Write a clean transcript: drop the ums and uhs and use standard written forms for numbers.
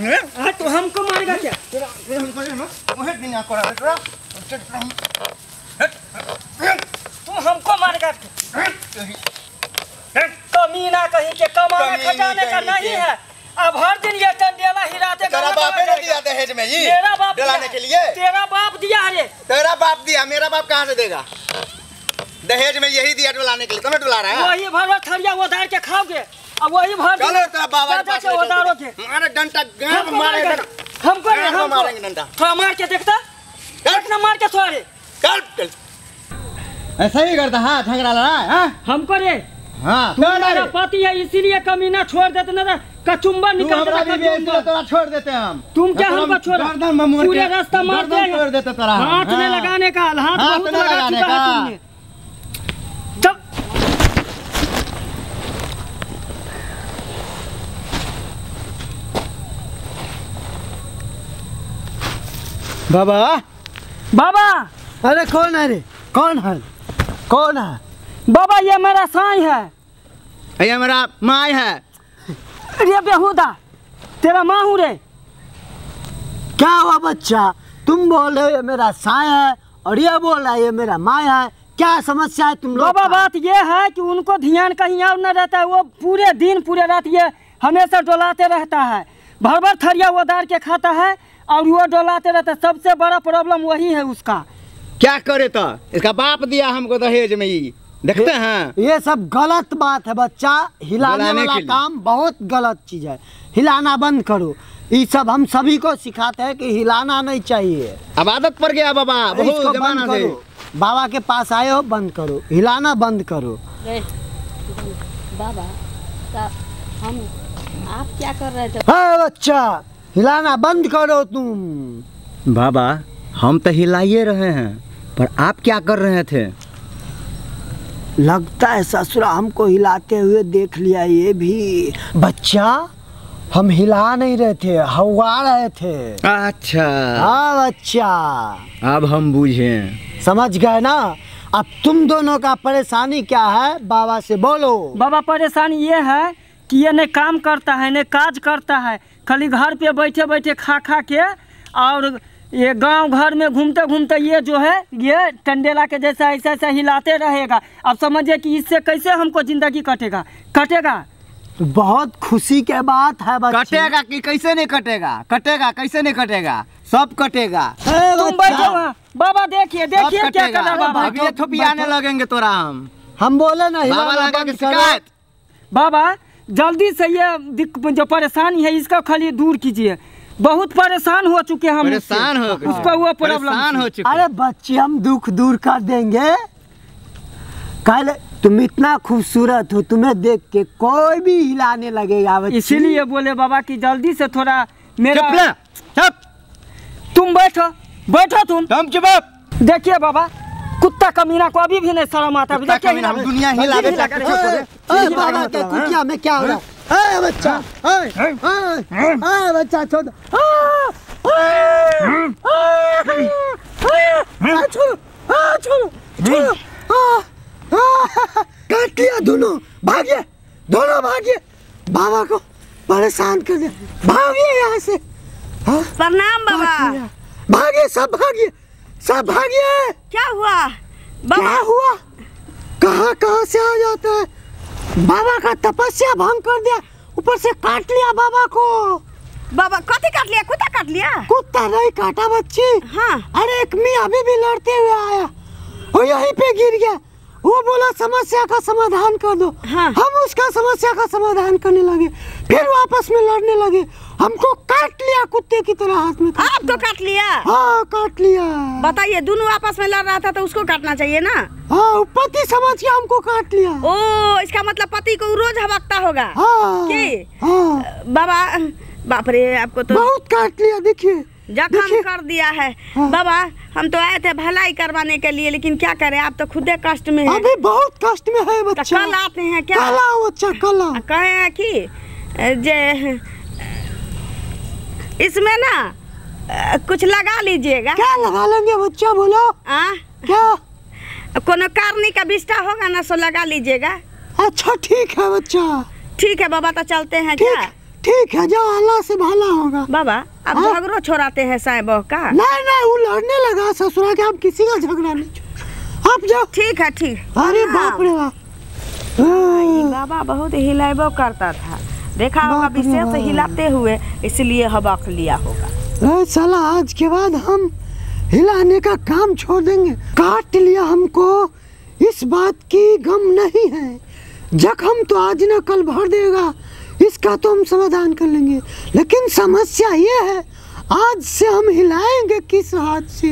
तो हमको मारेगा क्या? तू हमको मारेगा? कमीना कहीं के कमाने खजाने का नहीं है। अब हर दिन ये टंडेला हिलाते। तेरा बाप ने दिया दहेज में जी? मेरा बाप दिलाने के लिए? तेरा बाप दिया है। तेरा बाप दिया, मेरा बाप कहाँ से देगा? दहेज में यही दिया डुलाने के लिए। तुम्हें डुला रहा है? वही भर थरिया उधार के खाओगे। अब वही भर चलो तेरा बाबा के पास उधारोगे। अरे डंडा गांव मारेगा। हमको मारेंगे डंडा। थोड़ा मार के देखता, देखना मार के थोड़ा रे। चल ऐसा ही करता। हाँ झगड़ा लड़ा है हमको रे। हाँ तुम्हारा पति है इसीलिए कमीना छोड़ देते ना, कचुम्बा निकाल देते। तो छोड़ देते हम। तुम क्या हमको छोड़ा? पूरे रास्ता मार छोड़ देते तेरा। हाथ में लगाने का हाथ बहुत लगा चुका है तुमने। चल बाबा। बाबा अरे कौन है रे? कौन है? कौन है? बाबा ये मेरा साई है। ये मेरा माई है। अरे बेहुदा तेरा माँ हूँ रे। क्या हुआ बच्चा? तुम बोल रहे हो ये मेरा साई है और ये बोल रहा है ये मेरा माँ है। क्या समस्या है तुम लोग? बाबा बात ये है कि उनको ध्यान कहीं और न रहता है। वो पूरे दिन पूरे रात ये हमेशा डोलाते रहता है। भर भर थरिया उधार के खाता है और वो डोलाते रहता है। सबसे बड़ा प्रॉब्लम वही है उसका। क्या करे तो? इसका बाप दिया हमको दहेज में ही। देखते हैं ये सब गलत बात है बच्चा। हिलाने वाला काम बहुत गलत चीज है। हिलाना बंद करो। ये सब हम सभी को सिखाते हैं कि हिलाना नहीं चाहिए। अब आदत पड़ गया बाबा। इसको बंद करो। बाबा के पास आए हो, बंद करो। हिलाना बंद करो। बाबा हम आप क्या कर रहे थे? हाँ बच्चा हिलाना बंद करो तुम। बाबा हम तो हिलाइए रहे हैं, पर आप क्या कर रहे थे? लगता है ससुरा हमको हिलाते हुए देख लिया। ये भी बच्चा हम हिला नहीं रहे थे, हवा रहे थे। अच्छा हाँ बच्चा अब हम बूझे। समझ गए ना? अब तुम दोनों का परेशानी क्या है बाबा से बोलो। बाबा परेशानी ये है कि ये न काम करता है न काज करता है। खाली घर पे बैठे बैठे खा के और ये गांव घर में घूमते घूमते ये जो है ये टंडेला के जैसा ऐसा हिलाते रहेगा। अब समझिए कि इससे कैसे हमको जिंदगी कटेगा। बहुत खुशी के बात है बच्चे। कटेगा कि कैसे नहीं कटेगा? कटेगा कैसे नहीं कटेगा? सब कटेगा। तुम बैठो वहाँ। बाबा देखिए क्या कर रहा बाबा। अब ये थोपियाने लगेंगे तोरा हम बोले ना बाबा लगा के शिकायत। बाबा जल्दी से ये जो परेशानी है इसका खाली दूर कीजिए। बहुत परेशान हो चुके हम। परेशान हो उसका वो प्रॉब्लम हो चुके। अरे बच्चे हम दुख दूर कर देंगे। कल तुम इतना खूबसूरत हो, तुम्हें देख के कोई भी हिलाने लगेगा बच्ची। इसीलिए बोले बाबा कि जल्दी से थोड़ा मेरा चुप। तुम बैठो तुम चुप। देखिए बाबा कुत्ता कमीना को अभी भी नहीं शर्म आता। हम दुनिया हिला बाबा के कुटिया में क्या हो रहा है? बच्चा बच्चा छोड़ छोड़ो। काट लिया दोनों भागिए बाबा को परेशान कर दिया। भागिए यहाँ से। प्रणाम बाबा। भागिए सब भागिए। क्या हुआ बाबा? क्या हुआ? कहाँ से आ जाता है? बाबा का तपस्या भंग कर दिया, ऊपर से काट लिया बाबा को। बाबा कथी काट लिया? कुत्ता काट लिया? कुत्ता नहीं काटा बच्ची। हाँ। अरे एक मियाँ अभी भी लड़ते हुए आया और यहीं पे गिर गया। वो बोला समस्या का समाधान कर दो। हाँ। हम उसका समस्या का समाधान करने लगे, फिर वापस में लड़ने लगे। हमको काट लिया कुत्ते की तरह हाथ में। आपको काट लिया? हाँ काट लिया। बताइए दोनों आपस में लड़ रहा था तो उसको काटना चाहिए ना? हाँ पति समझ के हमको काट लिया। ओ इसका मतलब पति को रोज हवकता होगा। हाँ। कि? हाँ। बाबा बाप रे आपको तो बहुत काट लिया। देखिए जख्म कर दिया है। हाँ। बाबा हम तो आए थे भलाई करवाने के लिए, लेकिन क्या करें आप तो खुदे कष्ट में हैं। अभी बहुत कष्ट में है बच्चा। कल आते हैं क्या? कल आओ बच्चा कल आओ। कहे हैं कि जे इसमें ना कुछ लगा लीजिएगा। क्या लगा लेंगे बच्चा बोलो? क्या? कोनो कारनी का बिस्टा होगा ना सो लगा लीजिएगा। अच्छा ठीक है बच्चा। ठीक है बाबा तो चलते हैं क्या? ठीक है, जाओ, अल्लाह से भला होगा। बाबा अब हाँ? झगड़ो छोड़ाते हैं साए बहू का। नहीं नहीं, वो लड़ने लगा ससुरा के, आप किसी का झगड़ा नहीं छोड़, आप जाओ। ठीक है ठीक। अरे बाप रे बाप। ये बाबा बहुत हिलाइबो करता था, देखा होगा बाप रे विशेष बाप। हिलाते हुए, इसलिए हबक लिया होगा। अरे साला, आज के बाद हम हिलाने का काम छोड़ देंगे। काट लिया हमको, इस बात की गम नहीं है। जख्म तो आज न कल भर देगा, इसका तो हम समाधान कर लेंगे। लेकिन समस्या ये है, आज से हम हिलाएंगे किस हाथ से?